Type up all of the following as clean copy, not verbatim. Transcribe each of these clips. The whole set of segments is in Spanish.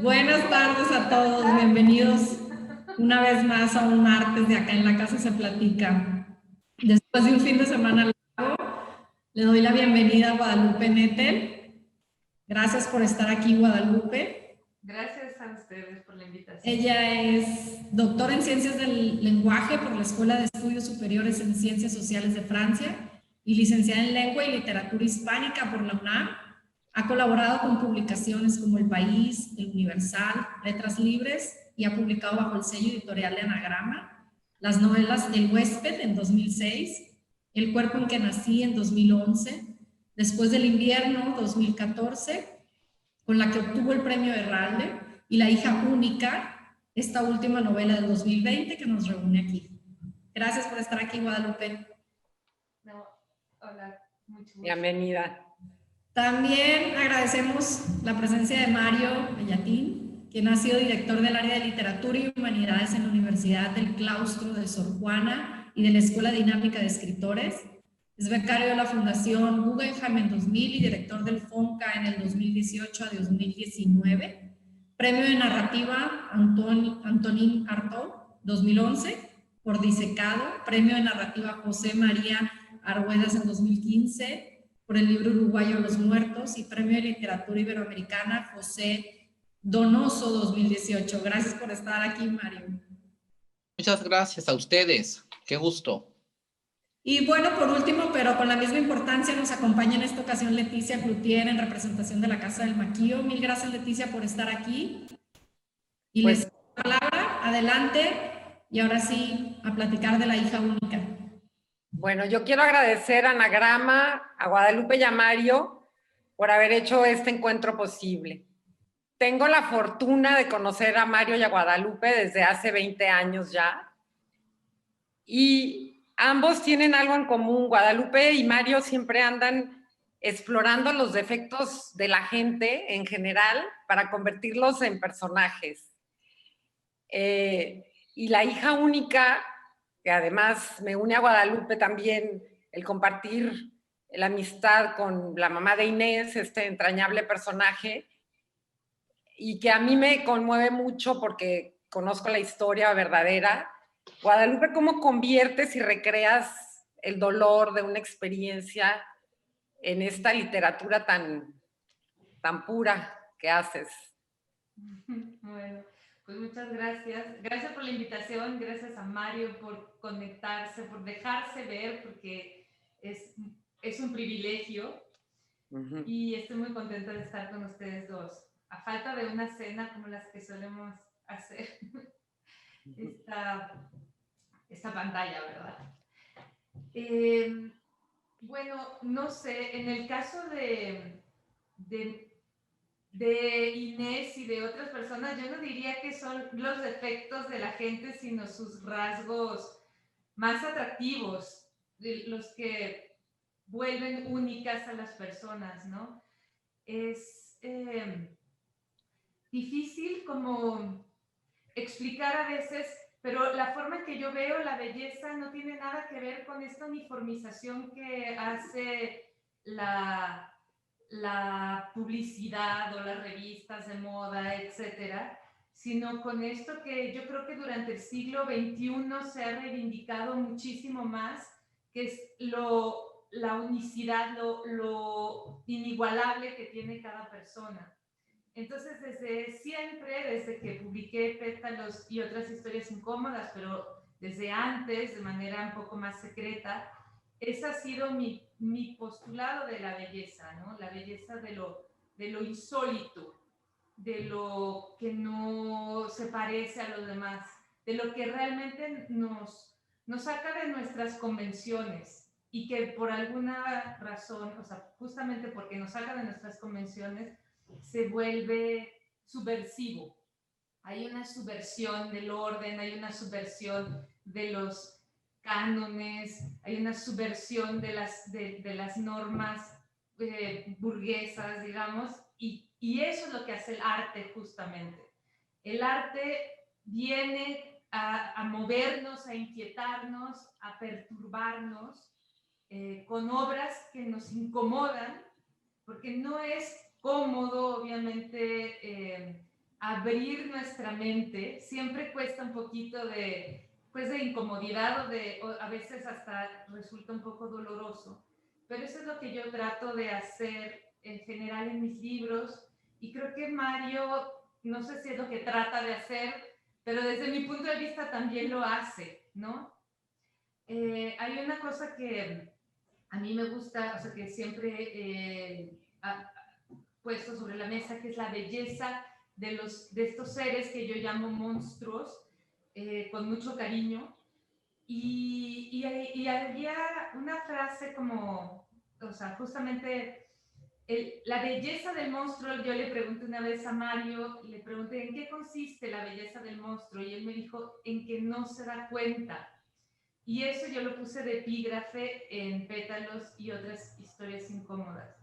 Buenas tardes a todos, bienvenidos una vez más a un martes de acá en la casa se platica. Después de un fin de semana largo, le doy la bienvenida a Guadalupe Nettel. Gracias por estar aquí, Guadalupe. Gracias a ustedes por la invitación. Ella es doctora en Ciencias del Lenguaje por la Escuela de Estudios Superiores en Ciencias Sociales de Francia y licenciada en Lengua y Literatura Hispánica por la UNAM. Ha colaborado con publicaciones como El País, El Universal, Letras Libres y ha publicado bajo el sello editorial de Anagrama las novelas El Huésped en 2006, El Cuerpo en que Nací en 2011, Después del Invierno 2014, con la que obtuvo el premio Herralde, y La Hija Única, esta última novela del 2020 que nos reúne aquí. Gracias por estar aquí, Guadalupe. No, hola, mucho gusto. Bienvenida. También agradecemos la presencia de Mario Bellatín, quien ha sido director del área de Literatura y Humanidades en la Universidad del Claustro de Sor Juana y de la Escuela Dinámica de Escritores. Es becario de la Fundación Guggenheim en 2000 y director del FONCA en el 2018 a 2019. Premio de Narrativa Antonín Artaud, 2011, por Disecado. Premio de Narrativa José María Arguedas en 2015, por el libro uruguayo Los Muertos, y Premio de Literatura Iberoamericana José Donoso 2018. Gracias por estar aquí, Mario. Muchas gracias a ustedes. Qué gusto. Y bueno, por último, pero con la misma importancia, nos acompaña en esta ocasión Leticia Cloutier en representación de la Casa del Maquillo. Mil gracias, Leticia, por estar aquí. Y pues, les doy la palabra, adelante, y ahora sí, a platicar de La Hija Única. Bueno, yo quiero agradecer a Anagrama, a Guadalupe y a Mario por haber hecho este encuentro posible. Tengo la fortuna de conocer a Mario y a Guadalupe desde hace 20 años ya. Y ambos tienen algo en común. Guadalupe y Mario siempre andan explorando los defectos de la gente en general para convertirlos en personajes. Y La Hija Única, que además me une a Guadalupe también el compartir la amistad con la mamá de Inés, este entrañable personaje, y que a mí me conmueve mucho porque conozco la historia verdadera. Guadalupe, ¿cómo conviertes y recreas el dolor de una experiencia en esta literatura tan pura que haces? Bueno, pues muchas gracias. Gracias por la invitación, gracias a Mario por conectarse, por dejarse ver, porque es un privilegio. Y estoy muy contenta de estar con ustedes dos. A falta de una cena como las que solemos hacer esta pantalla, ¿verdad? Bueno, no sé, en el caso de Inés y de otras personas, yo no diría que son los defectos de la gente, sino sus rasgos más atractivos, los que vuelven únicas a las personas, ¿no? Es difícil como explicar a veces, pero la forma en que yo veo la belleza no tiene nada que ver con esta uniformización que hace la publicidad o las revistas de moda, etcétera, sino con esto que yo creo que durante el siglo XXI se ha reivindicado muchísimo más, que es la unicidad, lo inigualable que tiene cada persona. Entonces, desde siempre, desde que publiqué Pétalos y otras historias incómodas, pero desde antes, de manera un poco más secreta, ese ha sido mi postulado de la belleza, ¿no? La belleza de lo insólito, de lo que no se parece a los demás, de lo que realmente nos saca de nuestras convenciones y que por alguna razón, o sea, justamente porque nos saca de nuestras convenciones, se vuelve subversivo. Hay una subversión del orden, hay una subversión de los cánones, hay una subversión de las normas burguesas, digamos, y eso es lo que hace el arte justamente. El arte viene a movernos, a inquietarnos, a perturbarnos con obras que nos incomodan, porque no es cómodo, obviamente, abrir nuestra mente. Siempre cuesta un poquito de incomodidad o a veces hasta resulta un poco doloroso. Pero eso es lo que yo trato de hacer en general en mis libros, y creo que Mario, no sé si es lo que trata de hacer, pero desde mi punto de vista también lo hace, ¿no? Hay una cosa que a mí me gusta, o sea, que siempre he puesto sobre la mesa, que es la belleza de estos seres que yo llamo monstruos, con mucho cariño. Y había una frase como, o sea, justamente la belleza del monstruo. Yo le pregunté una vez a Mario, le pregunté en qué consiste la belleza del monstruo, y él me dijo en que no se da cuenta. Y eso yo lo puse de epígrafe en Pétalos y otras historias incómodas.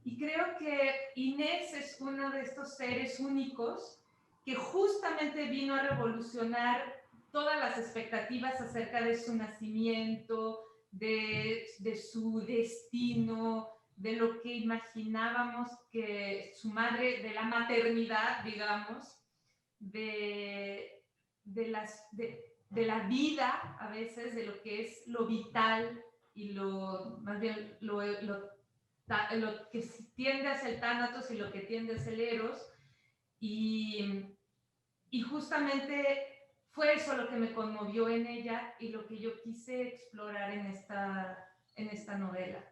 Y creo que Inés es uno de estos seres únicos que justamente vino a revolucionar todas las expectativas acerca de su nacimiento, de su destino, de lo que imaginábamos que su madre, de la maternidad, digamos, de la vida, a veces, de lo que es lo vital y más bien lo que tiende hacia el tánatos y lo que tiende hacia el eros. Y justamente fue eso lo que me conmovió en ella y lo que yo quise explorar en esta novela.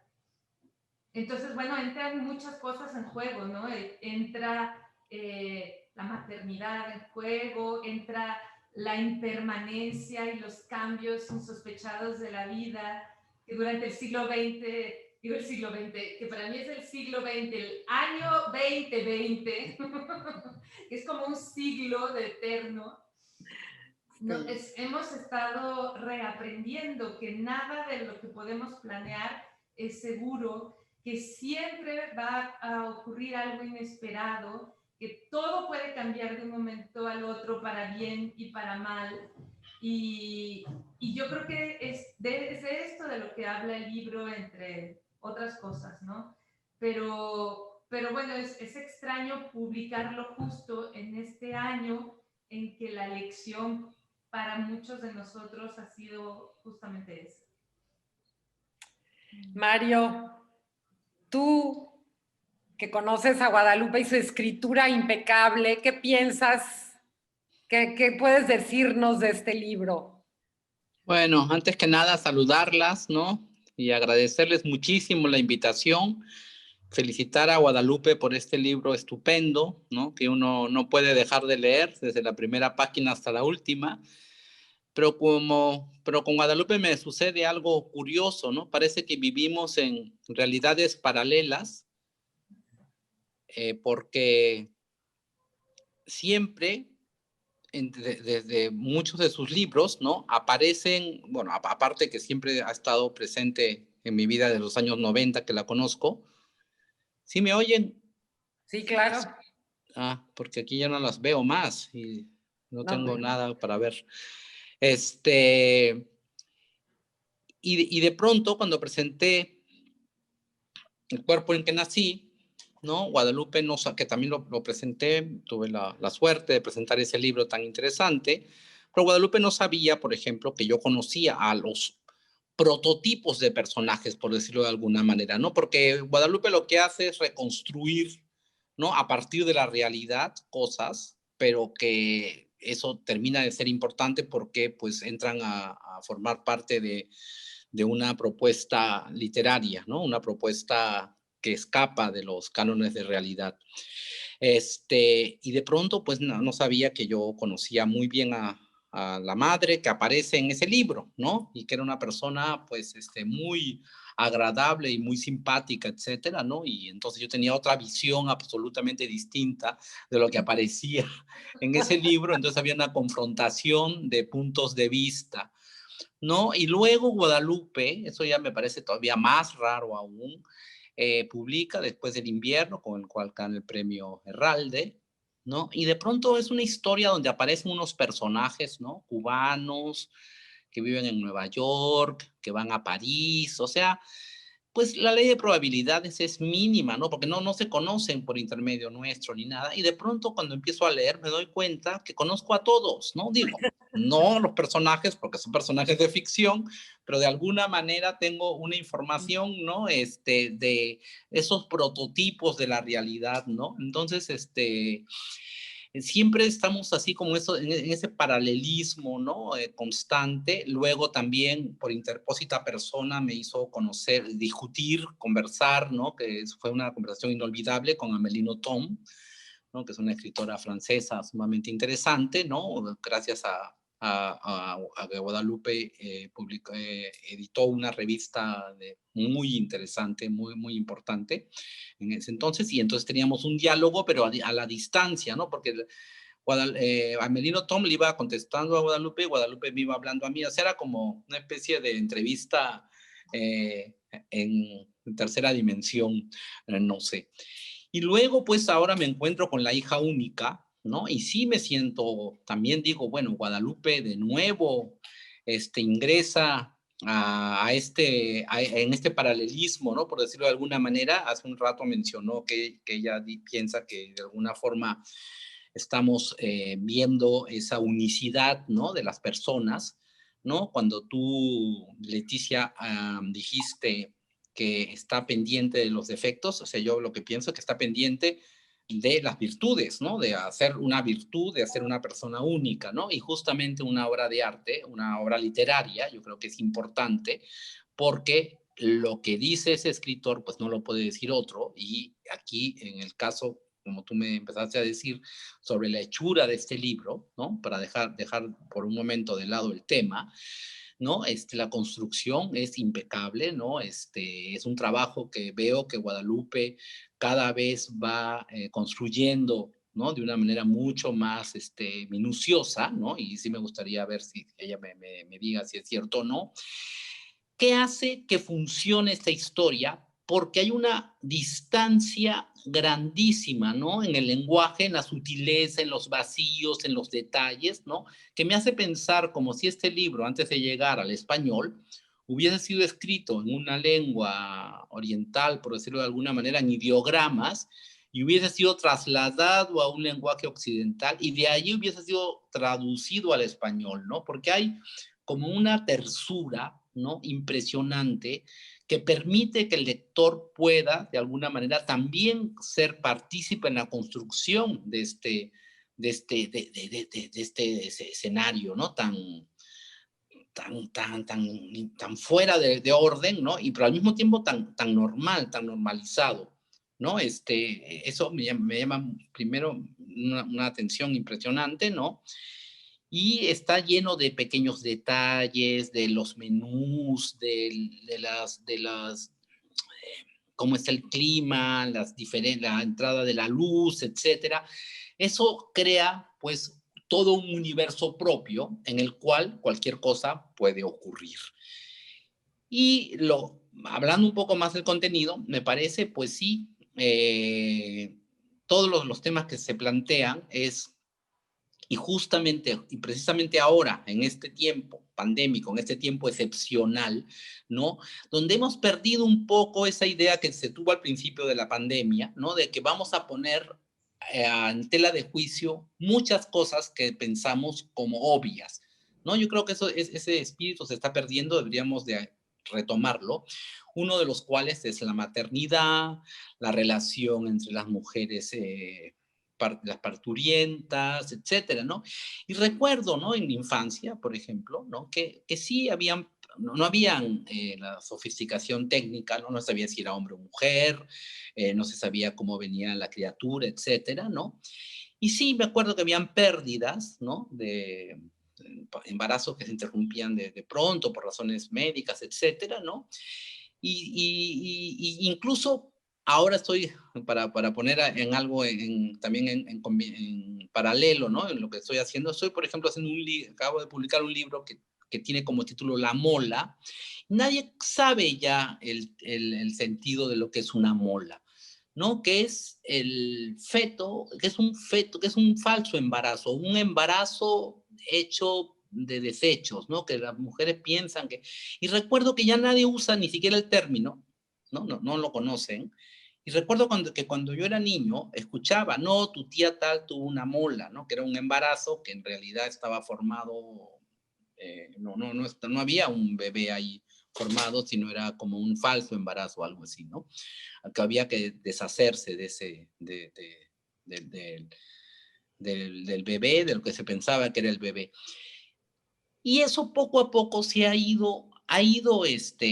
Entonces, bueno, entran muchas cosas en juego, ¿no? Entra la maternidad en juego, entra la impermanencia y los cambios insospechados de la vida, que durante el siglo XX, digo el siglo XX, que para mí es el siglo XX, el año 2020, que es como un siglo de eterno. Hemos estado reaprendiendo que nada de lo que podemos planear es seguro, que siempre va a ocurrir algo inesperado, que todo puede cambiar de un momento al otro para bien y para mal. Y yo creo que es de esto de lo que habla el libro, entre otras cosas, ¿no? Pero bueno, es extraño publicarlo justo en este año en que la lección para muchos de nosotros ha sido justamente eso. Mario, tú que conoces a Guadalupe y su escritura impecable, ¿qué piensas? ¿Qué puedes decirnos de este libro? Bueno, antes que nada, saludarlas, ¿no? Y agradecerles muchísimo la invitación. Felicitar a Guadalupe por este libro estupendo, ¿no? Que uno no puede dejar de leer desde la primera página hasta la última. Pero con Guadalupe me sucede algo curioso, ¿no? Parece que vivimos en realidades paralelas, porque siempre, desde muchos de sus libros, ¿no? Aparecen, bueno, aparte que siempre ha estado presente en mi vida de los años 90 que la conozco. ¿Sí me oyen? Sí, claro. Porque aquí ya no las veo más y no tengo nada para ver. Y de pronto, cuando presenté El cuerpo en que nací, ¿no? Guadalupe, que también lo presenté, tuve la suerte de presentar ese libro tan interesante, pero Guadalupe no sabía, por ejemplo, que yo conocía a los prototipos de personajes, por decirlo de alguna manera, ¿no? Porque Guadalupe lo que hace es reconstruir, ¿no? A partir de la realidad, cosas, pero que eso termina de ser importante porque pues entran a formar parte de una propuesta literaria, ¿no? Una propuesta que escapa de los cánones de realidad. Y de pronto, pues no sabía que yo conocía muy bien a la madre que aparece en ese libro, ¿no? Y que era una persona, pues, muy agradable y muy simpática, etcétera, ¿no? Y entonces yo tenía otra visión absolutamente distinta de lo que aparecía en ese libro, entonces había una confrontación de puntos de vista, ¿no? Y luego Guadalupe, eso ya me parece todavía más raro aún, publica Después del invierno, con el cual gana el premio Herralde, ¿no? Y de pronto es una historia donde aparecen unos personajes, ¿no? Cubanos que viven en Nueva York, que van a París, o sea, pues la ley de probabilidades es mínima, ¿no? Porque no se conocen por intermedio nuestro ni nada. Y de pronto cuando empiezo a leer me doy cuenta que conozco a todos, ¿no? Digo, no los personajes porque son personajes de ficción, pero de alguna manera tengo una información, ¿no? De esos prototipos de la realidad, ¿no? Entonces, siempre estamos así como eso, en ese paralelismo, ¿no? Constante. Luego también por interpósita persona me hizo conocer, discutir, conversar, ¿no? Que fue una conversación inolvidable con Amélie Nothomb, ¿no? Que es una escritora francesa sumamente interesante, ¿no? Gracias a que Guadalupe editó una revista muy interesante, muy importante en ese entonces, y entonces teníamos un diálogo, pero a la distancia, ¿no? Porque Amélie Nothomb le iba contestando a Guadalupe y Guadalupe me iba hablando a mí. O sea, era como una especie de entrevista en tercera dimensión, no sé. Y luego, pues ahora me encuentro con la hija única, ¿no? Y sí me siento, también digo, bueno, Guadalupe de nuevo ingresa en este paralelismo, ¿no? Por decirlo de alguna manera. Hace un rato mencionó que ella piensa que de alguna forma estamos viendo esa unicidad, ¿no? De las personas, ¿no? Cuando tú, Leticia, dijiste que está pendiente de los defectos, o sea, yo lo que pienso es que está pendiente de las virtudes, ¿no? De hacer una virtud, de hacer una persona única, ¿no? Y justamente una obra de arte, una obra literaria, yo creo que es importante porque lo que dice ese escritor, pues no lo puede decir otro, y aquí en el caso, como tú me empezaste a decir, sobre la hechura de este libro, ¿no? Para dejar por un momento de lado el tema, ¿no? La construcción es impecable, ¿no? Es un trabajo que veo que Guadalupe cada vez va construyendo, ¿no? De una manera mucho más minuciosa, ¿no? Y sí me gustaría ver si ella me diga si es cierto o no. ¿Qué hace que funcione esta historia? Porque hay una distancia grandísima, ¿no? En el lenguaje, en la sutileza, en los vacíos, en los detalles, ¿no? Que me hace pensar como si este libro, antes de llegar al español, hubiese sido escrito en una lengua oriental, por decirlo de alguna manera, en ideogramas, y hubiese sido trasladado a un lenguaje occidental, y de allí hubiese sido traducido al español, ¿no? Porque hay como una tersura, ¿no? Impresionante, que permite que el lector pueda, de alguna manera, también ser partícipe en la construcción de este escenario, ¿no? Tan fuera de orden, ¿no? Y pero al mismo tiempo tan normal, tan normalizado, ¿no? Eso me llama primero una atención impresionante, ¿no? Y está lleno de pequeños detalles, de los menús, cómo está el clima, la entrada de la luz, etcétera. Eso crea, pues, todo un universo propio en el cual cualquier cosa puede ocurrir. Y hablando un poco más del contenido, me parece, pues sí, todos los temas que se plantean y justamente y precisamente ahora, en este tiempo pandémico, en este tiempo excepcional, ¿no? Donde hemos perdido un poco esa idea que se tuvo al principio de la pandemia, ¿no? De que vamos a poner en tela de juicio muchas cosas que pensamos como obvias, ¿no? Yo creo que ese espíritu se está perdiendo, deberíamos de retomarlo, uno de los cuales es la maternidad, la relación entre las mujeres las parturientas, etcétera, ¿no? Y recuerdo, ¿no? En mi infancia, por ejemplo, ¿no? Que sí habían, no habían la sofisticación técnica, ¿no? No sabía si era hombre o mujer, no se sabía cómo venía la criatura, etcétera, ¿no? Y sí, me acuerdo que habían pérdidas, ¿no? De embarazos que se interrumpían de pronto por razones médicas, etcétera, ¿no? Y incluso ahora estoy, para poner en algo también en paralelo, ¿no? En lo que estoy haciendo, estoy, por ejemplo, acabo de publicar un libro que tiene como título La mola. Nadie sabe ya el sentido de lo que es una mola, ¿no? Que es el feto, que es un falso embarazo, un embarazo hecho de desechos, ¿no? Que las mujeres piensan que... Y recuerdo que ya nadie usa ni siquiera el término, no lo conocen. Y recuerdo cuando yo era niño, escuchaba, no, tu tía tal tuvo una mola, ¿no? Que era un embarazo que en realidad estaba formado, no había un bebé ahí formado, sino era como un falso embarazo o algo así, ¿no? Que había que deshacerse de ese, del bebé, de lo que se pensaba que era el bebé. Y eso poco a poco se ha ido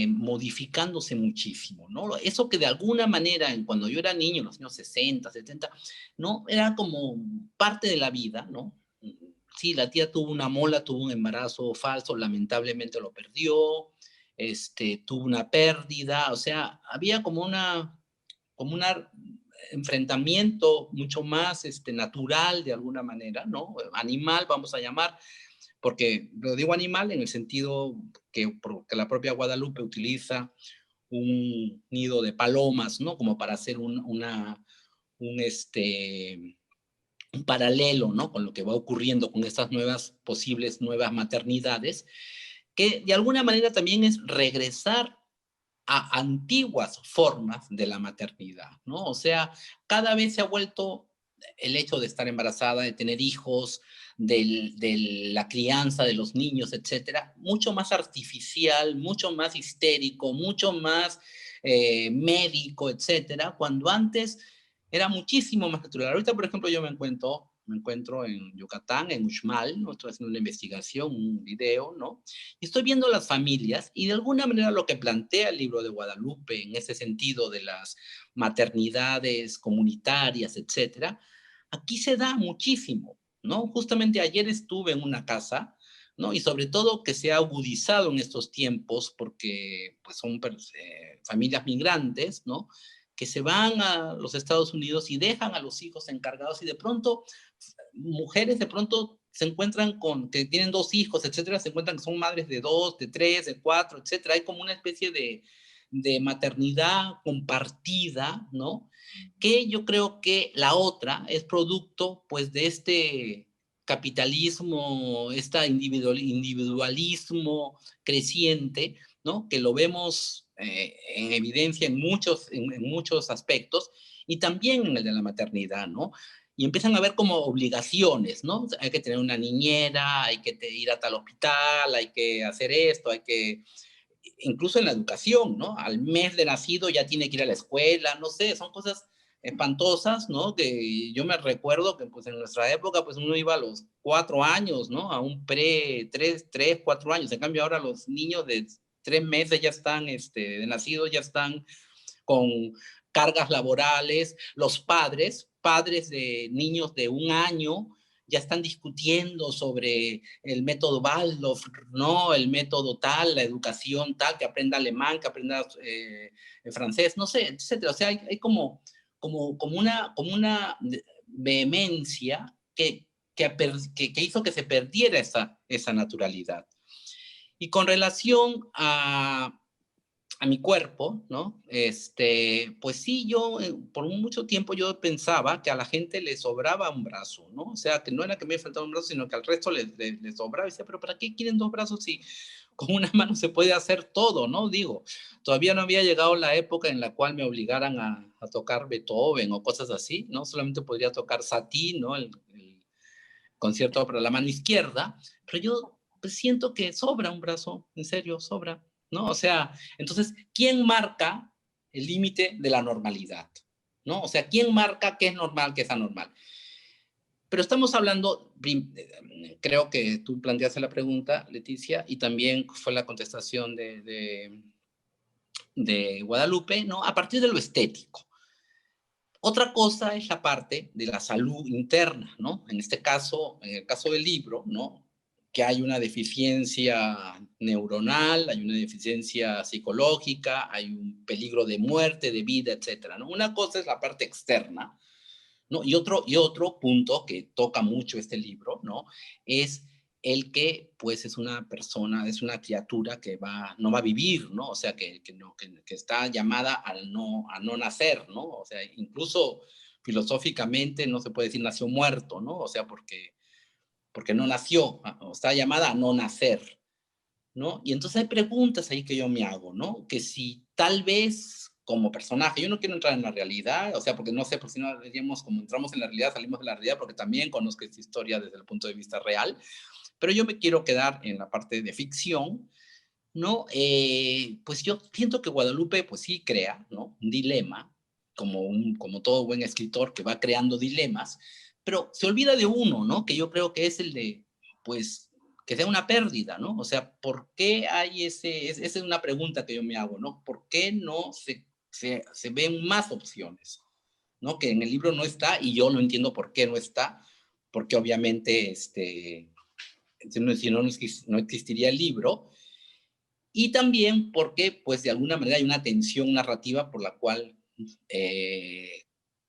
modificándose muchísimo, ¿no? Eso que de alguna manera, cuando yo era niño, en los años 60, 70, ¿no? Era como parte de la vida, ¿no? Sí, la tía tuvo una mola, tuvo un embarazo falso, lamentablemente lo perdió, tuvo una pérdida, o sea, había como un enfrentamiento mucho más natural de alguna manera, ¿no? Animal, vamos a llamar, porque lo digo animal en el sentido que la propia Guadalupe utiliza un nido de palomas, ¿no? Como para hacer un paralelo, ¿no? Con lo que va ocurriendo con estas posibles nuevas maternidades, que de alguna manera también es regresar a antiguas formas de la maternidad, ¿no? O sea, cada vez se ha vuelto el hecho de estar embarazada, de tener hijos, de la crianza de los niños, etcétera, mucho más artificial, mucho más histérico, mucho más médico, etcétera, cuando antes era muchísimo más natural. Ahorita, por ejemplo, yo me encuentro en Yucatán, en Uxmal, ¿no? Estoy haciendo una investigación, un video, ¿no? Y estoy viendo las familias y de alguna manera lo que plantea el libro de Guadalupe en ese sentido de las maternidades comunitarias, etcétera, aquí se da muchísimo, ¿no? Justamente ayer estuve en una casa, ¿no? Y sobre todo que se ha agudizado en estos tiempos porque pues, son familias migrantes, ¿no? Que se van a los Estados Unidos y dejan a los hijos encargados y de pronto mujeres de pronto se encuentran que tienen 2 hijos, etcétera, se encuentran que son madres de 2, de 3, de 4, etcétera. Hay como una especie de maternidad compartida, ¿no? Que yo creo que la otra es producto, pues, de este capitalismo, este individualismo creciente, ¿no? Que lo vemos en evidencia en muchos aspectos y también en el de la maternidad, ¿no? Y empiezan a ver como obligaciones, ¿no? Hay que tener una niñera, hay que ir a tal hospital, hay que hacer esto, incluso en la educación, ¿no? Al mes de nacido ya tiene que ir a la escuela, no sé, son cosas espantosas, ¿no? Que yo me recuerdo que pues en nuestra época pues uno iba a los 4 años, ¿no? A un 4 años. En cambio ahora los niños de 3 meses ya están, de nacido ya están con cargas laborales, los padres de niños de 1 año ya están discutiendo sobre el método Waldorf, ¿no? El método tal, la educación tal, que aprenda alemán, que aprenda francés, no sé, etcétera. O sea, hay como una vehemencia que hizo que se perdiera esa naturalidad. Y con relación a mi cuerpo, ¿no? Pues sí, yo por mucho tiempo yo pensaba que a la gente le sobraba un brazo, ¿no? O sea, que no era que me faltaba un brazo, sino que al resto le sobraba. Y decía, pero ¿para qué quieren 2 brazos si con una mano se puede hacer todo, ¿no? Digo, todavía no había llegado la época en la cual me obligaran a tocar Beethoven o cosas así, ¿no? Solamente podría tocar Satie, ¿no? El concierto para la mano izquierda, pero yo pues, siento que sobra un brazo, en serio, sobra, ¿no? O sea, entonces, ¿quién marca el límite de la normalidad? ¿No? O sea, ¿quién marca qué es normal, qué es anormal? Pero estamos hablando, creo que tú planteaste la pregunta, Leticia, y también fue la contestación de Guadalupe, ¿no? A partir de lo estético. Otra cosa es la parte de la salud interna, ¿no? En el caso del libro, ¿no? Que hay una deficiencia neuronal, hay una deficiencia psicológica, hay un peligro de muerte, de vida, etcétera, ¿no? Una cosa es la parte externa, ¿no? Y otro punto que toca mucho este libro, ¿no? Es el que, pues, es una persona, es una criatura que no va a vivir, ¿no? O sea, que está llamada a no nacer, ¿no? O sea, incluso filosóficamente no se puede decir nació muerto, ¿no? O sea, porque no nació, está llamada a no nacer, ¿no? Y entonces hay preguntas ahí que yo me hago, ¿no? Que si tal vez como personaje. Yo no quiero entrar en la realidad, o sea, porque no sé, por si no diríamos, como entramos en la realidad, salimos de la realidad, porque también conozco esta historia desde el punto de vista real, pero yo me quiero quedar en la parte de ficción, ¿no? Pues yo siento que Guadalupe, pues sí crea, ¿no? Un dilema, como todo buen escritor que va creando dilemas, pero se olvida de uno, ¿no? Que yo creo que es el de, pues, que sea una pérdida, ¿no? O sea, ¿por qué hay esa es una pregunta que yo me hago, ¿no? ¿Por qué no se ven más opciones? ¿No? Que en el libro no está y yo no entiendo por qué no está, porque obviamente si no, no existiría el libro, y también porque pues de alguna manera hay una tensión narrativa por la cual,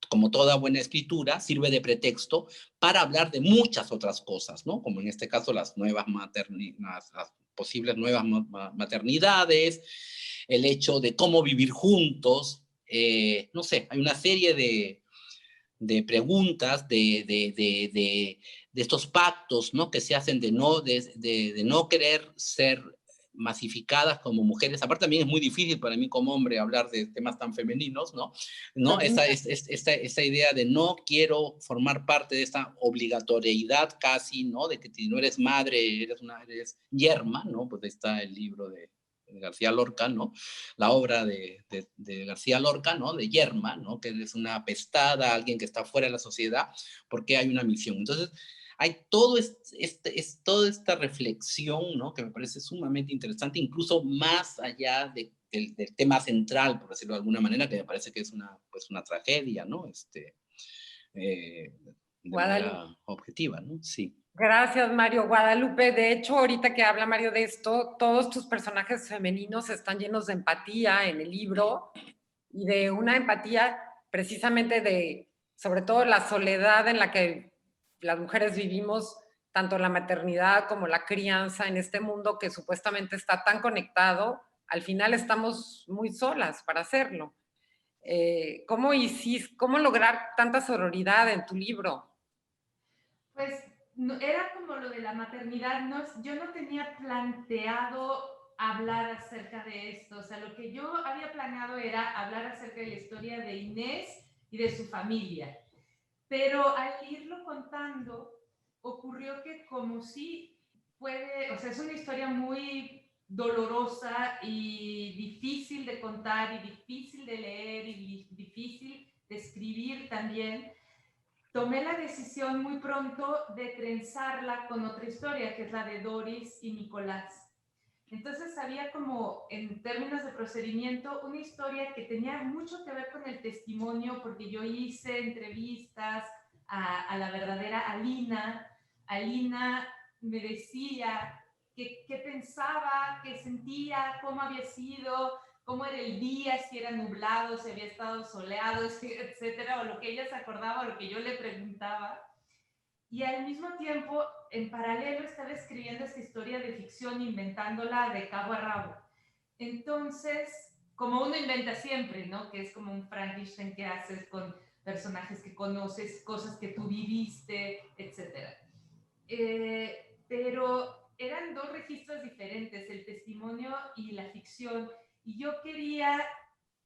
como toda buena escritura, sirve de pretexto para hablar de muchas otras cosas, ¿no? Como en este caso las posibles nuevas maternidades, el hecho de cómo vivir juntos, no sé, hay una serie de preguntas, de estos pactos, ¿no? Que se hacen de no querer ser masificadas como mujeres. Aparte también es muy difícil para mí como hombre hablar de temas tan femeninos, ¿no? ¿No? Esta idea de no quiero formar parte de esta obligatoriedad casi, ¿no? De que si no eres madre, eres yerma, ¿no? Pues ahí está el libro de García Lorca, ¿no? La obra de García Lorca, ¿no? De Yerma, ¿no? Que es una apestada, alguien que está fuera de la sociedad, porque hay una misión. Entonces, hay toda esta reflexión, ¿no? Que me parece sumamente interesante, incluso más allá del tema central, por decirlo de alguna manera, que me parece que es una tragedia, ¿no? De manera objetiva, ¿no? Sí. Gracias, Mario. Guadalupe, de hecho, ahorita que habla Mario de esto, todos tus personajes femeninos están llenos de empatía en el libro y de una empatía precisamente sobre todo, la soledad en la que las mujeres vivimos, tanto la maternidad como la crianza en este mundo que supuestamente está tan conectado. Al final estamos muy solas para hacerlo. ¿Cómo lograr tanta sororidad en tu libro? Pues era como lo de la maternidad, yo no tenía planteado hablar acerca de esto, o sea, lo que yo había planeado era hablar acerca de la historia de Inés y de su familia, pero al irlo contando, ocurrió que como si o sea, es una historia muy dolorosa y difícil de contar y difícil de leer y difícil de escribir también, tomé la decisión muy pronto de trenzarla con otra historia, que es la de Doris y Nicolás. Entonces había como, en términos de procedimiento, una historia que tenía mucho que ver con el testimonio, porque yo hice entrevistas a la verdadera Alina. Alina me decía qué pensaba, qué sentía, cómo había sido, cómo era el día, si era nublado, si había estado soleado, etcétera, o lo que ella se acordaba, o lo que yo le preguntaba. Y al mismo tiempo, en paralelo, estaba escribiendo esta historia de ficción, inventándola de cabo a rabo. Entonces, como uno inventa siempre, ¿no? Que es como un Frankenstein que haces con personajes que conoces, cosas que tú viviste, etc. Pero eran dos registros diferentes, el testimonio y la ficción, y yo quería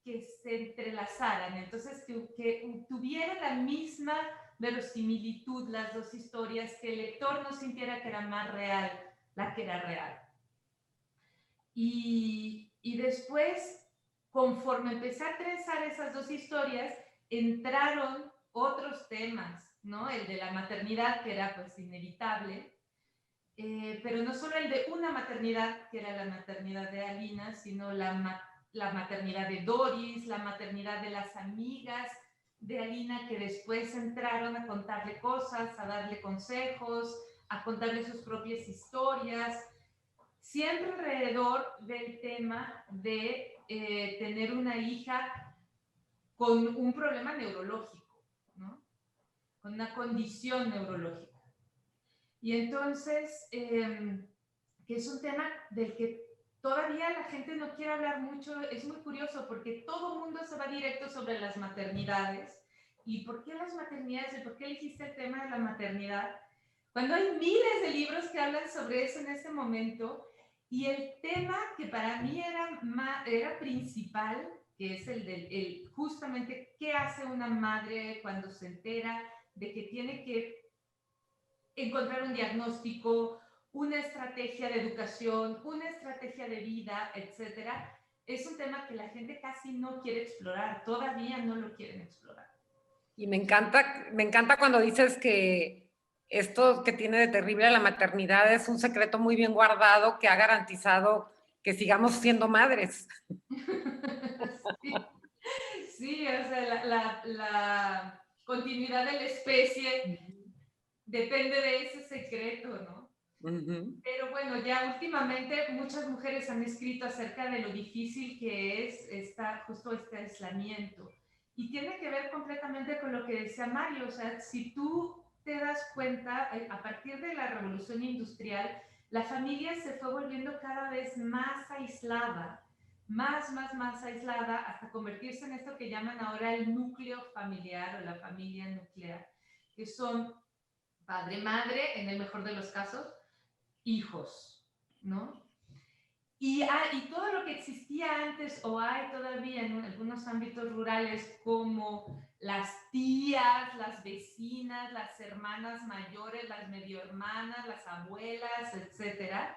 que se entrelazaran, entonces que tuvieran la misma verosimilitud las dos historias, que el lector no sintiera que era más real la que era real. Y después, conforme empecé a trenzar esas dos historias, entraron otros temas, ¿no? El de la maternidad, que era pues inevitable, pero no solo el de una maternidad, que era la maternidad de Alina, sino la maternidad de Doris, la maternidad de las amigas de Alina, que después entraron a contarle cosas, a darle consejos, a contarle sus propias historias, siempre alrededor del tema de tener una hija con un problema neurológico, ¿no? Con una condición neurológica. Y entonces, que es un tema del que todavía la gente no quiere hablar mucho, es muy curioso porque todo el mundo se va directo sobre las maternidades. ¿Y por qué las maternidades? ¿Y por qué elegiste el tema de la maternidad? Cuando hay miles de libros que hablan sobre eso en este momento, y el tema que para mí era principal, que es justamente qué hace una madre cuando se entera de que tiene que encontrar un diagnóstico, una estrategia de educación, una estrategia de vida, etcétera. Es un tema que la gente casi no quiere explorar, todavía no lo quieren explorar. Y me encanta cuando dices que esto que tiene de terrible la maternidad es un secreto muy bien guardado que ha garantizado que sigamos siendo madres. Sí. Sí, o sea, la continuidad de la especie depende de ese secreto, ¿no? Pero bueno, ya últimamente muchas mujeres han escrito acerca de lo difícil que es justo este aislamiento. Y tiene que ver completamente con lo que decía Mario. O sea, si tú te das cuenta, a partir de la revolución industrial, la familia se fue volviendo cada vez más aislada, más aislada, hasta convertirse en esto que llaman ahora el núcleo familiar o la familia nuclear, que son padre, madre, en el mejor de los casos, hijos, ¿no? Y todo lo que existía antes o hay todavía en algunos ámbitos rurales como las tías, las vecinas, las hermanas mayores, las medio hermanas, las abuelas, etcétera,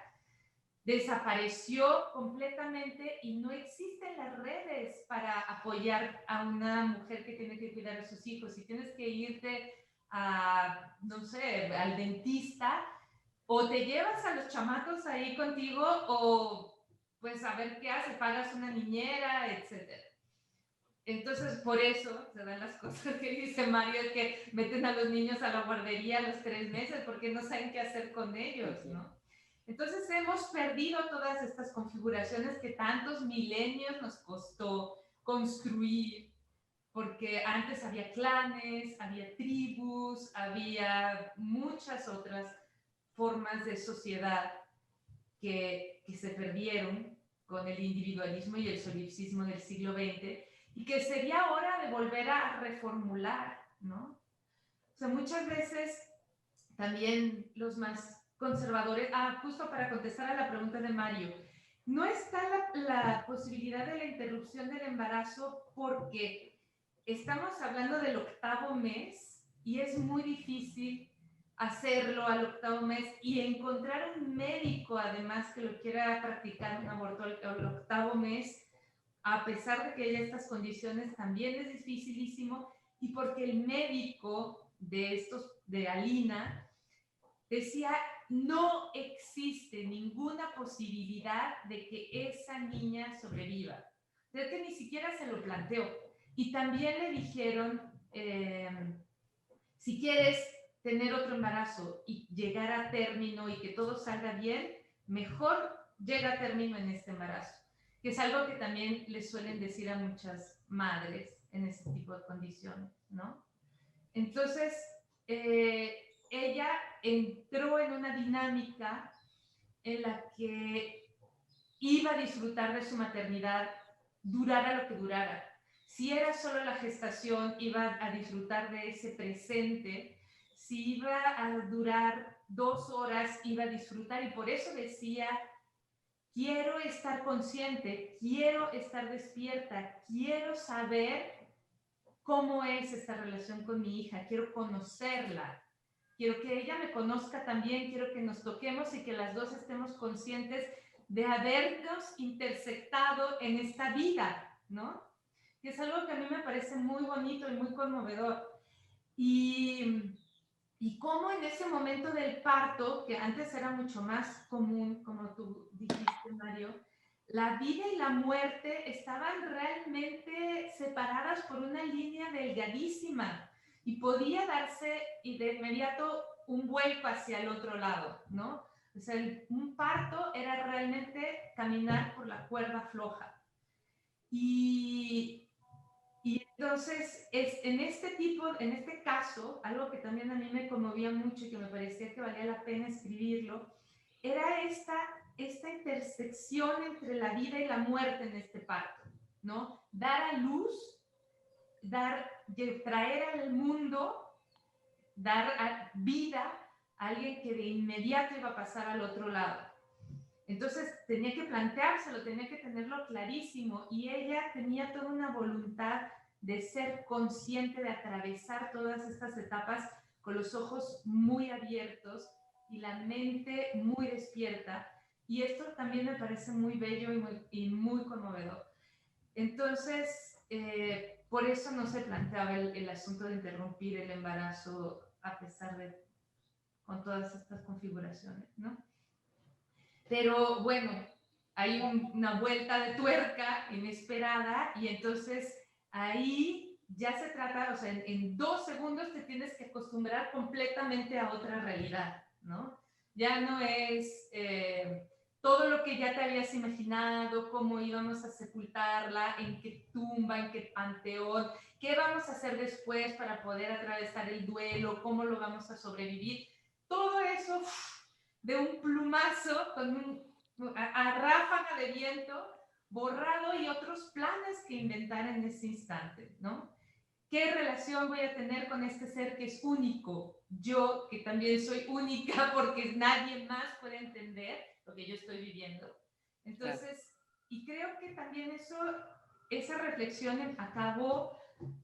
desapareció completamente y no existen las redes para apoyar a una mujer que tiene que cuidar a sus hijos. Si tienes que irte a, no sé, al dentista, o te llevas a los chamacos ahí contigo o pues a ver qué hace, pagas una niñera, etcétera. Entonces, por eso se dan las cosas que dice Mario, que meten a los niños a la guardería a los 3 meses porque no saben qué hacer con ellos, ¿no? Entonces, hemos perdido todas estas configuraciones que tantos milenios nos costó construir, porque antes había clanes, había tribus, había muchas otras formas de sociedad que se perdieron con el individualismo y el solipsismo del siglo XX y que sería hora de volver a reformular, ¿no? O sea, muchas veces también los más conservadores, justo para contestar a la pregunta de Mario, no está la posibilidad de la interrupción del embarazo porque estamos hablando del 8º mes y es muy difícil hacerlo al 8º mes y encontrar un médico además que lo quiera practicar un aborto al 8º mes, a pesar de que haya estas condiciones, también es dificilísimo, y porque el médico de Alina decía, no existe ninguna posibilidad de que esa niña sobreviva. O sea, que ni siquiera se lo planteó. Y también le dijeron, si quieres tener otro embarazo y llegar a término y que todo salga bien, mejor llega a término en este embarazo, que es algo que también les suelen decir a muchas madres en ese tipo de condiciones, ¿no? Entonces, ella entró en una dinámica en la que iba a disfrutar de su maternidad, durara lo que durara. Si era solo la gestación, iba a disfrutar de ese presente. Si iba a durar 2 horas, iba a disfrutar. Y por eso decía, quiero estar consciente, quiero estar despierta, quiero saber cómo es esta relación con mi hija, quiero conocerla. Quiero que ella me conozca también, quiero que nos toquemos y que las dos estemos conscientes de habernos intersectado en esta vida, ¿no? Que es algo que a mí me parece muy bonito y muy conmovedor. Y cómo en ese momento del parto, que antes era mucho más común, como tú dijiste, Mario, la vida y la muerte estaban realmente separadas por una línea delgadísima y podía darse y de inmediato un vuelco hacia el otro lado, ¿no? O sea, un parto era realmente caminar por la cuerda floja. Y entonces, en este caso, algo que también a mí me conmovía mucho y que me parecía que valía la pena escribirlo, era esta intersección entre la vida y la muerte en este parto, ¿no? Dar a luz, traer al mundo, dar vida a alguien que de inmediato iba a pasar al otro lado. Entonces tenía que planteárselo, tenía que tenerlo clarísimo, y ella tenía toda una voluntad de ser consciente, de atravesar todas estas etapas con los ojos muy abiertos y la mente muy despierta. Y esto también me parece muy bello y muy conmovedor. Entonces, por eso no se planteaba el asunto de interrumpir el embarazo a pesar de, con todas estas configuraciones, ¿no? Pero bueno, hay una vuelta de tuerca inesperada, y entonces ahí ya se trata, o sea, en 2 segundos te tienes que acostumbrar completamente a otra realidad, ¿no? Ya no es todo lo que ya te habías imaginado, cómo íbamos a sepultarla, en qué tumba, en qué panteón, qué vamos a hacer después para poder atravesar el duelo, cómo lo vamos a sobrevivir. Todo eso de un plumazo, con a ráfaga de viento, borrado, y otros planes que inventar en ese instante, ¿no? ¿Qué relación voy a tener con este ser que es único? Yo, que también soy única, porque nadie más puede entender lo que yo estoy viviendo. Entonces, y creo que también esa reflexión acabó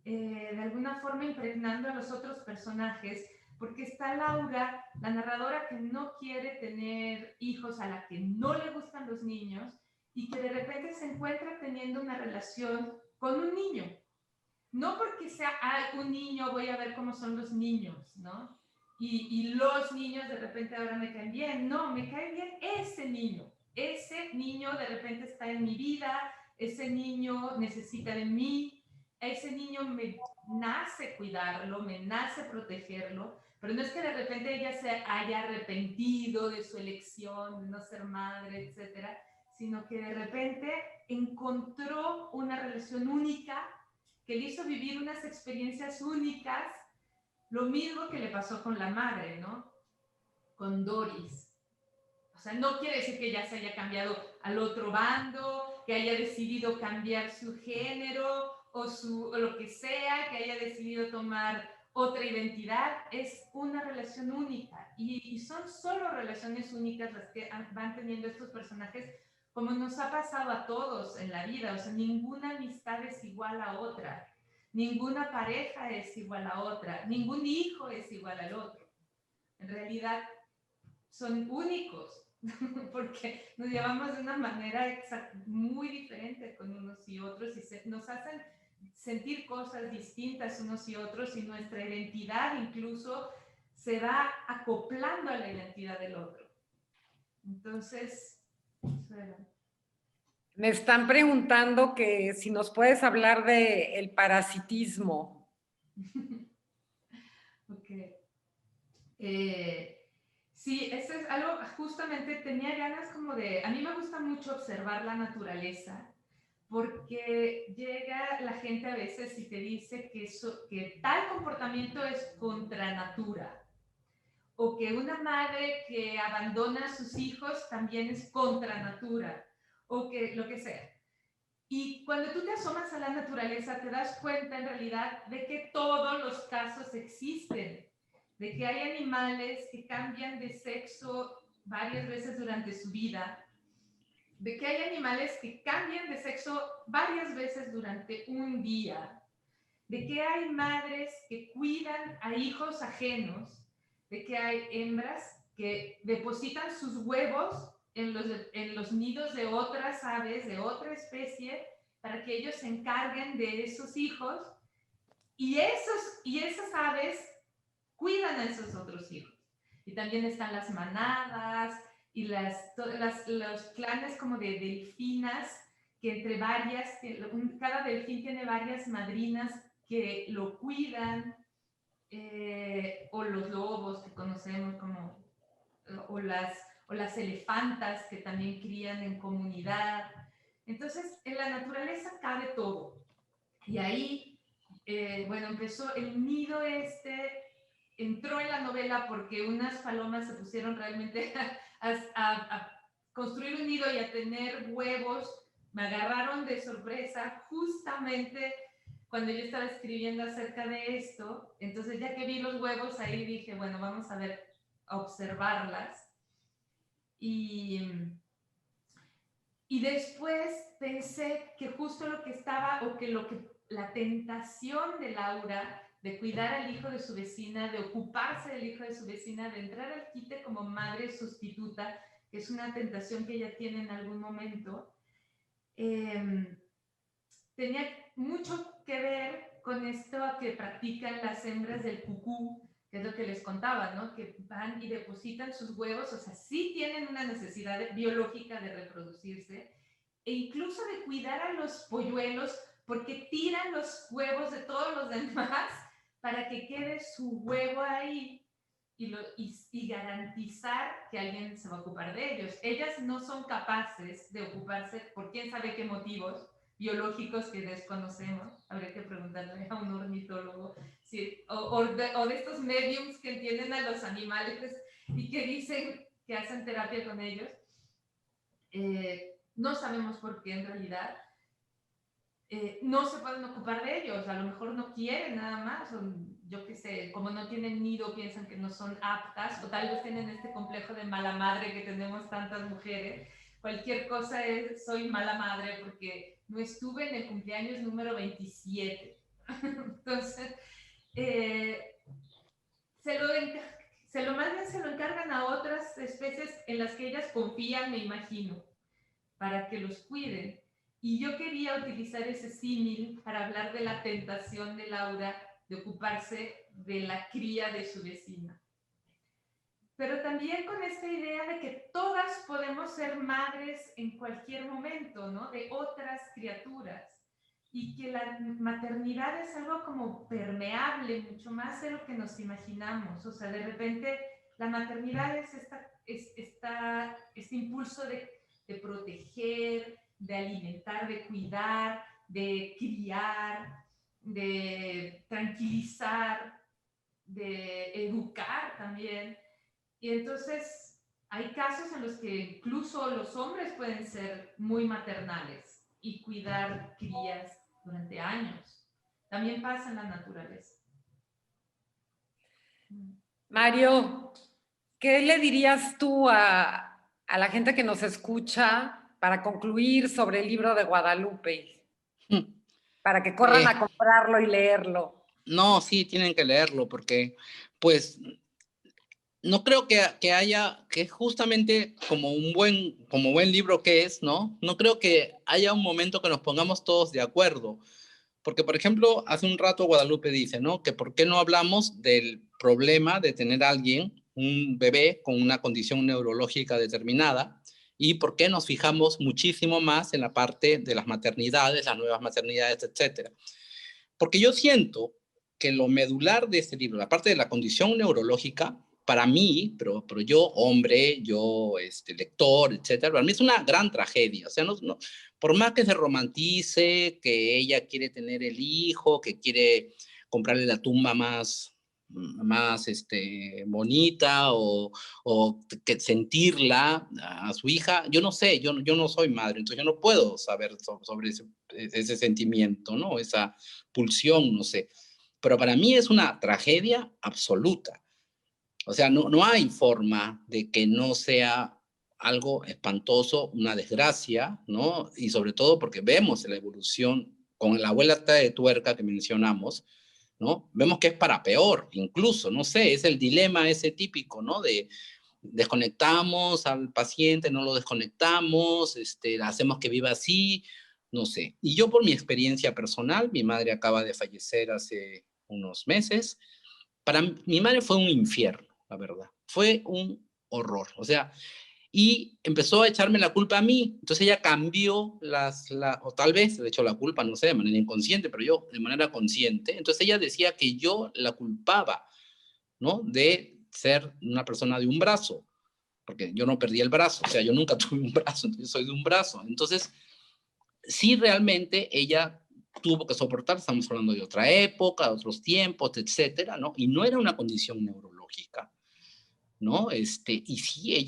de alguna forma impregnando a los otros personajes, porque está Laura, la narradora, que no quiere tener hijos, a la que no le gustan los niños, y que de repente se encuentra teniendo una relación con un niño. No porque sea un niño, voy a ver cómo son los niños, ¿no? Y los niños de repente ahora me caen bien. No, me cae bien ese niño. Ese niño de repente está en mi vida, ese niño necesita de mí, ese niño me nace cuidarlo, me nace protegerlo, pero no es que de repente ella se haya arrepentido de su elección de no ser madre, etcétera, sino que de repente encontró una relación única que le hizo vivir unas experiencias únicas, lo mismo que le pasó con la madre, ¿no? Con Doris. O sea, no quiere decir que ya se haya cambiado al otro bando, que haya decidido cambiar su género o lo que sea, que haya decidido tomar otra identidad. Es una relación única, y son solo relaciones únicas las que van teniendo estos personajes, como nos ha pasado a todos en la vida. O sea, ninguna amistad es igual a otra, ninguna pareja es igual a otra, ningún hijo es igual al otro. En realidad son únicos, porque nos llevamos de una manera muy diferente con unos y otros, y nos hacen sentir cosas distintas unos y otros, y nuestra identidad incluso se va acoplando a la identidad del otro. Entonces, me están preguntando que si nos puedes hablar de el parasitismo. Ok. Sí, eso es algo, justamente tenía ganas como de, a mí me gusta mucho observar la naturaleza, porque llega la gente a veces y te dice que tal comportamiento es contra natura, o que una madre que abandona a sus hijos también es contra natura, o que lo que sea. Y cuando tú te asomas a la naturaleza, te das cuenta en realidad de que todos los casos existen, de que hay animales que cambian de sexo varias veces durante su vida, de que hay animales que cambian de sexo varias veces durante un día, de que hay madres que cuidan a hijos ajenos, de que hay hembras que depositan sus huevos en los nidos de otras aves, de otra especie, para que ellos se encarguen de esos hijos, y esas aves cuidan a esos otros hijos. Y también están las manadas y los clanes como de delfinas, que entre varias, cada delfín tiene varias madrinas que lo cuidan, o los lobos que conocemos como, o las elefantas que también crían en comunidad. Entonces, en la naturaleza cabe todo. Y ahí, bueno, empezó el nido entró en la novela porque unas palomas se pusieron realmente a construir un nido y a tener huevos. Me agarraron de sorpresa justamente cuando yo estaba escribiendo acerca de esto. Entonces, ya que vi los huevos ahí, dije, bueno, vamos a ver, a observarlas. Y Y después pensé que justo lo que estaba, o que la tentación de Laura de cuidar al hijo de su vecina, de ocuparse del hijo de su vecina, de entrar al quite como madre sustituta, que es una tentación que ella tiene en algún momento, tenía mucho que ver con esto que practican las hembras del cucú, que es lo que les contaba, ¿no? Que van y depositan sus huevos, o sea, sí tienen una necesidad biológica de reproducirse, e incluso de cuidar a los polluelos, porque tiran los huevos de todos los demás para que quede su huevo ahí y garantizar que alguien se va a ocupar de ellos. Ellas no son capaces de ocuparse por quién sabe qué motivos biológicos que desconocemos. Habría que preguntarle a un ornitólogo o de estos mediums que entienden a los animales y que dicen que hacen terapia con ellos. No sabemos por qué en realidad. No se pueden ocupar de ellos, a lo mejor no quieren nada más, o yo qué sé, como no tienen nido, piensan que no son aptas, o tal vez tienen este complejo de mala madre que tenemos tantas mujeres. Cualquier cosa es, soy mala madre porque no estuve en el cumpleaños número 27. Entonces, más bien se lo encargan a otras especies en las que ellas confían, me imagino, para que los cuiden. Y yo quería utilizar ese símil para hablar de la tentación de Laura de ocuparse de la cría de su vecina. Pero también con esta idea de que todas podemos ser madres en cualquier momento, ¿no? De otras criaturas. Y que la maternidad es algo como permeable, mucho más de lo que nos imaginamos. O sea, de repente la maternidad es este impulso de proteger, de alimentar, de cuidar, de criar, de tranquilizar, de educar también. Y entonces hay casos en los que incluso los hombres pueden ser muy maternales y cuidar crías durante años. También pasa en la naturaleza. Mario, ¿qué le dirías tú a la gente que nos escucha para concluir sobre el libro de Guadalupe? Para que corran a comprarlo y leerlo. No, sí, tienen que leerlo porque, pues, no creo que haya, que justamente como buen libro que es, ¿no? No creo que haya un momento que nos pongamos todos de acuerdo. Porque, por ejemplo, hace un rato Guadalupe dice, ¿no? Que por qué no hablamos del problema de tener a alguien, un bebé con una condición neurológica determinada, y por qué nos fijamos muchísimo más en la parte de las maternidades, las nuevas maternidades, etcétera. Porque yo siento que lo medular de este libro, la parte de la condición neurológica, para mí, pero yo, hombre, yo, lector, etcétera, para mí es una gran tragedia. O sea, por más que se romantice, que ella quiere tener el hijo, que quiere comprarle la tumba más bonita o que sentirla a su hija, yo no sé, yo no soy madre, entonces yo no puedo saber sobre ese sentimiento, ¿no? Esa pulsión, no sé. Pero para mí es una tragedia absoluta. O sea, no hay forma de que no sea algo espantoso, una desgracia, ¿no? Y sobre todo porque vemos la evolución con la vuelta de tuerca que mencionamos, ¿no? Vemos que es para peor, incluso, no sé, es el dilema ese típico, ¿no? De desconectamos al paciente, no lo desconectamos, hacemos que viva así, no sé. Y yo por mi experiencia personal, mi madre acaba de fallecer hace unos meses, para mi madre fue un infierno, la verdad. Fue un horror. O sea, y empezó a echarme la culpa a mí. Entonces ella cambió o tal vez le echó la culpa, no sé, de manera inconsciente, pero yo de manera consciente. Entonces ella decía que yo la culpaba, ¿no? De ser una persona de un brazo, porque yo no perdí el brazo, o sea, yo nunca tuve un brazo, entonces soy de un brazo. Entonces, sí, realmente ella tuvo que soportar, estamos hablando de otra época, de otros tiempos, etcétera, ¿no? Y no era una condición neurológica, ¿no? Y sí,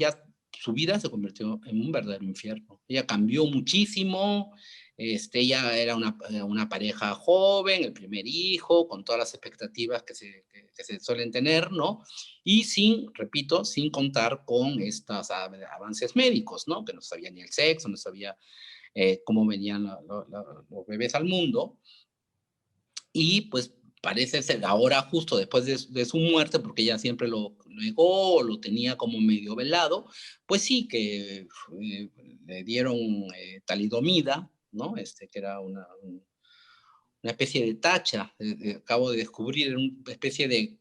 su vida se convirtió en un verdadero infierno. Ella cambió muchísimo, Ella era una pareja joven, el primer hijo, con todas las expectativas que se suelen tener, ¿no? Y repito, sin contar con estos avances médicos, ¿no? Que no sabía ni el sexo, no sabía cómo venían los bebés al mundo. Y pues parece ser ahora, justo después de su muerte, porque ella siempre lo negó, lo tenía como medio velado, pues sí que le dieron talidomida, ¿no? Que era una especie de tacha, acabo de descubrir, una especie de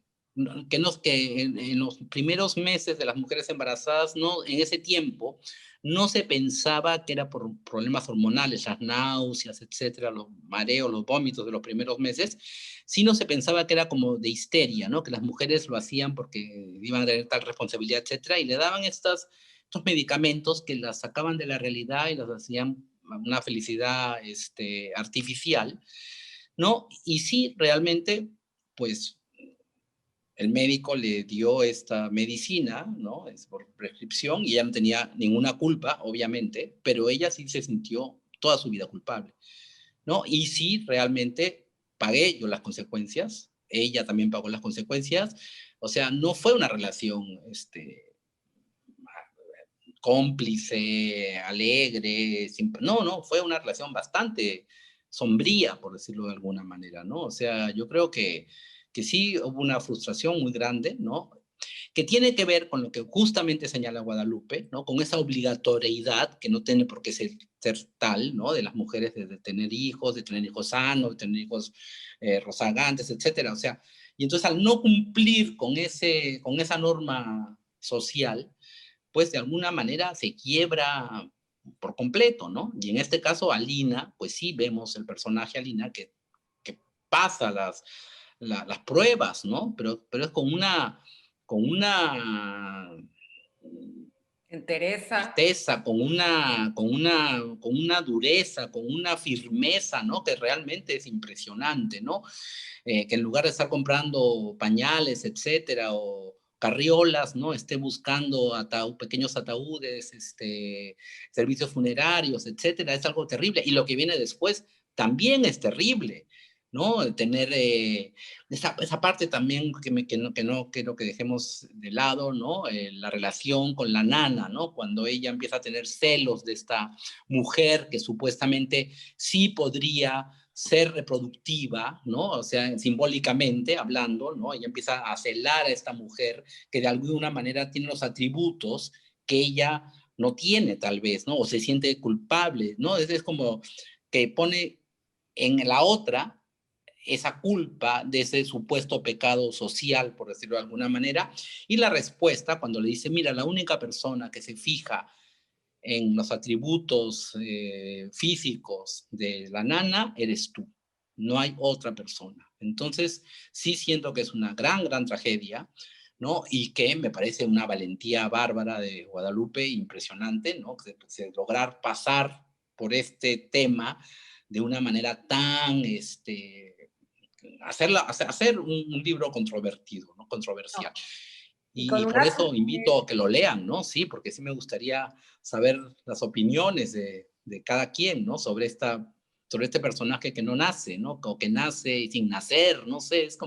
que en los primeros meses de las mujeres embarazadas, no, en ese tiempo, no se pensaba que era por problemas hormonales, las náuseas, etcétera, los mareos, los vómitos de los primeros meses, sino se pensaba que era como de histeria, ¿no? Que las mujeres lo hacían porque iban a tener tal responsabilidad, etcétera, y le daban estos medicamentos que las sacaban de la realidad y las hacían una felicidad artificial, ¿no? Y sí, realmente, pues el médico le dio esta medicina, ¿no? Es por prescripción y ella no tenía ninguna culpa, obviamente, pero ella sí se sintió toda su vida culpable, ¿no? Y sí, realmente pagué yo las consecuencias, ella también pagó las consecuencias, o sea, no fue una relación, cómplice, alegre, no, fue una relación bastante sombría, por decirlo de alguna manera, ¿no? O sea, yo creo que sí hubo una frustración muy grande, ¿no? Que tiene que ver con lo que justamente señala Guadalupe, ¿no? Con esa obligatoriedad que no tiene por qué ser tal, ¿no? De las mujeres de tener hijos sanos, de tener hijos rozagantes, etcétera. O sea, y entonces al no cumplir con esa norma social, pues de alguna manera se quiebra por completo, ¿no? Y en este caso, Alina, pues sí vemos el personaje Alina que pasa las pruebas, ¿no? Pero es con una Entereza. tristeza, con una dureza, con una firmeza, ¿no? Que realmente es impresionante, ¿no? Que en lugar de estar comprando pañales, etcétera, o carriolas, ¿no? Esté buscando pequeños ataúdes, servicios funerarios, etcétera, es algo terrible. Y lo que viene después también es terrible, ¿no? Tener esa parte también que no quiero que dejemos de lado, ¿no? La relación con la nana, ¿no? Cuando ella empieza a tener celos de esta mujer que supuestamente sí podría ser reproductiva, ¿no? O sea, simbólicamente hablando, ¿no? Ella empieza a celar a esta mujer que de alguna manera tiene los atributos que ella no tiene tal vez, ¿no? O se siente culpable, ¿no? Es como que pone en la otra esa culpa de ese supuesto pecado social, por decirlo de alguna manera, y la respuesta cuando le dice, mira, la única persona que se fija en los atributos físicos de la nana eres tú, no hay otra persona. Entonces, sí siento que es una gran tragedia, ¿no? Y que me parece una valentía bárbara de Guadalupe, impresionante, ¿no? Lograr pasar por este tema de una manera tan, hacer un libro controvertido, ¿no? Controversial. Y con Y por una eso invito a que lo lean, ¿no? Sí, porque sí me gustaría saber las opiniones de cada quien, ¿no? Sobre este personaje que no nace, ¿no? O que nace sin nacer, no sé, es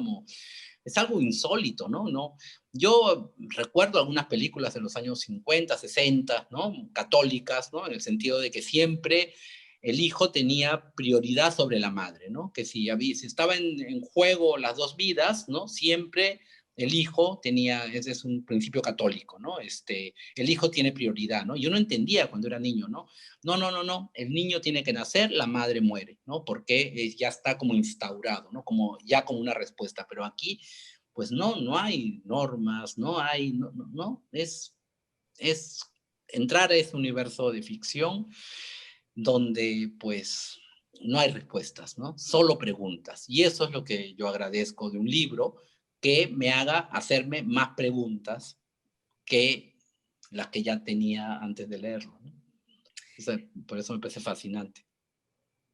algo insólito, ¿no? Yo recuerdo algunas películas de los años 50, 60, ¿no? Católicas, ¿no? En el sentido de que siempre el hijo tenía prioridad sobre la madre, ¿no? Que si estaba en juego las dos vidas, ¿no? Siempre el hijo ese es un principio católico, ¿no? El hijo tiene prioridad, ¿no? Yo no entendía cuando era niño, ¿no? No, el niño tiene que nacer, la madre muere, ¿no? Porque ya está como instaurado, ¿no? Como una respuesta, pero aquí, pues no hay normas, es entrar a ese universo de ficción donde, pues, no hay respuestas, ¿no? Solo preguntas. Y eso es lo que yo agradezco de un libro, que me haga hacerme más preguntas que las que ya tenía antes de leerlo, ¿no? O sea, por eso me parece fascinante.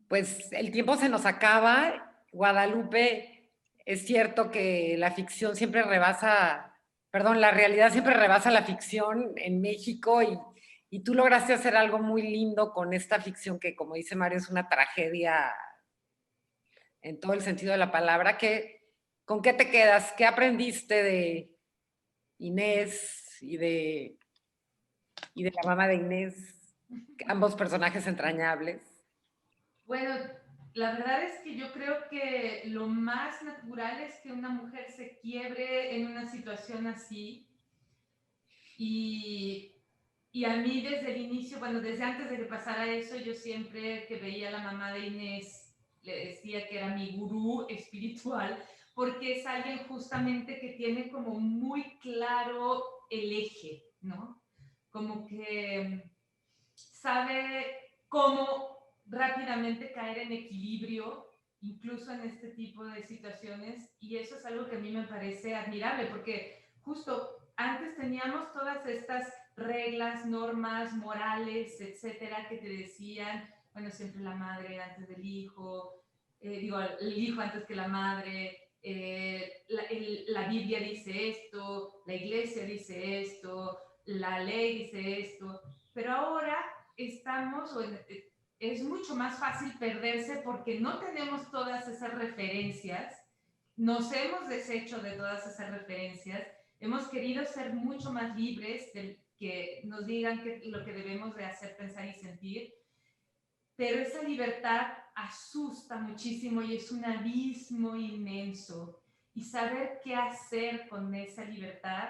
Pues el tiempo se nos acaba. Guadalupe, es cierto que la ficción siempre rebasa, perdón, la realidad siempre rebasa la ficción en México Y tú lograste hacer algo muy lindo con esta ficción que, como dice Mario, es una tragedia en todo el sentido de la palabra. ¿Con qué te quedas? ¿Qué aprendiste de Inés y de la mamá de Inés? Ambos personajes entrañables. Bueno, la verdad es que yo creo que lo más natural es que una mujer se quiebre en una situación así. Y a mí desde el inicio, bueno, desde antes de que pasara eso, yo siempre que veía a la mamá de Inés, le decía que era mi gurú espiritual, porque es alguien justamente que tiene como muy claro el eje, ¿no? Como que sabe cómo rápidamente caer en equilibrio, incluso en este tipo de situaciones, y eso es algo que a mí me parece admirable, porque justo antes teníamos todas estas reglas, normas, morales, etcétera, que te decían, bueno, siempre la madre antes del hijo, el hijo antes que la madre, la Biblia dice esto, la iglesia dice esto, la ley dice esto, pero ahora es mucho más fácil perderse porque no tenemos todas esas referencias, nos hemos deshecho de todas esas referencias, hemos querido ser mucho más libres de que nos digan lo que debemos de hacer, pensar y sentir, pero esa libertad asusta muchísimo y es un abismo inmenso. Y saber qué hacer con esa libertad,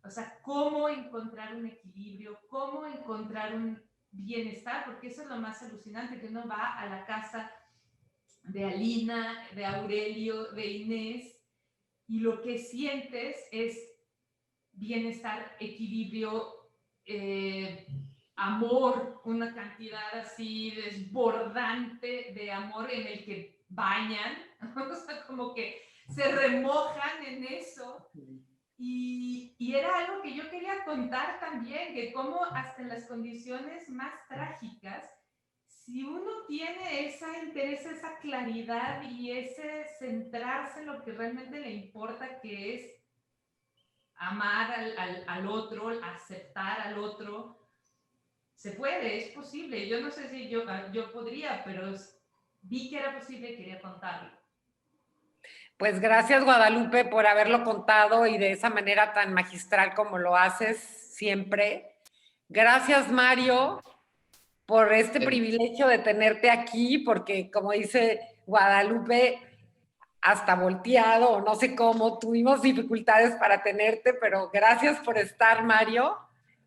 o sea, cómo encontrar un equilibrio, cómo encontrar un bienestar, porque eso es lo más alucinante, que uno va a la casa de Alina, de Aurelio, de Inés, y lo que sientes es bienestar, equilibrio, amor, una cantidad así desbordante de amor en el que bañan, o sea, como que se remojan en eso. Y era algo que yo quería contar también, que como hasta en las condiciones más trágicas, si uno tiene esa interés, esa claridad y ese centrarse en lo que realmente le importa, que es amar al otro, aceptar al otro, se puede, es posible. Yo no sé si yo podría, pero vi que era posible y quería contarlo. Pues gracias, Guadalupe, por haberlo contado y de esa manera tan magistral como lo haces siempre. Gracias, Mario, por este privilegio de tenerte aquí, porque como dice Guadalupe, hasta volteado o no sé cómo, tuvimos dificultades para tenerte, pero gracias por estar, Mario.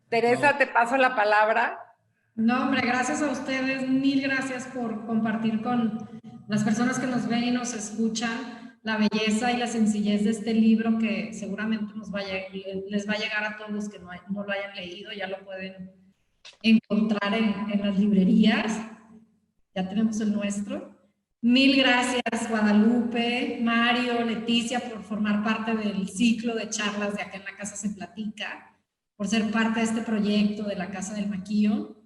Teresa, te paso la palabra. No, hombre, gracias a ustedes, mil gracias por compartir con las personas que nos ven y nos escuchan la belleza y la sencillez de este libro que seguramente les va a llegar a todos los que no lo hayan leído, ya lo pueden encontrar en las librerías, ya tenemos el nuestro. Mil gracias, Guadalupe, Mario, Leticia, por formar parte del ciclo de charlas de Acá en la Casa se Platica, por ser parte de este proyecto de la Casa del Maquillo.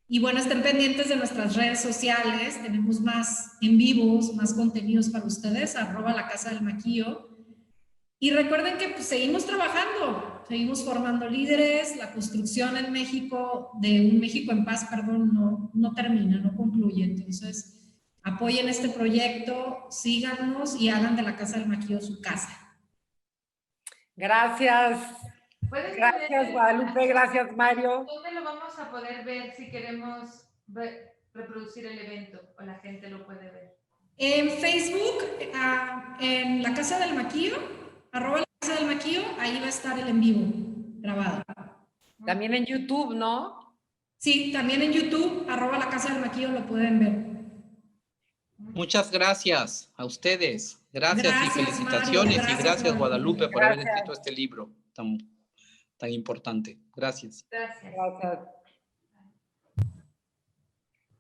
Y bueno, estén pendientes de nuestras redes sociales, tenemos más en vivos, más contenidos para ustedes, @la Casa del Maquillo. Y recuerden que pues, seguimos trabajando, seguimos formando líderes, la construcción en México, de un México en paz, perdón, no termina, no concluye. Entonces, apoyen este proyecto, síganos y hagan de la Casa del Maquillo su casa. Gracias. Gracias, Guadalupe, gracias, Mario. ¿Dónde lo vamos a poder ver si queremos reproducir el evento o la gente lo puede ver? En Facebook, en la Casa del Maquillo, @la Casa del Maquillo, ahí va a estar el en vivo grabado. También en YouTube, ¿no? Sí, también en YouTube, @la Casa del Maquillo lo pueden ver. Muchas gracias a ustedes. Gracias y felicitaciones. Mario, y gracias, Guadalupe, por haber Gracias. escrito este libro tan importante. Gracias. Gracias. Gracias.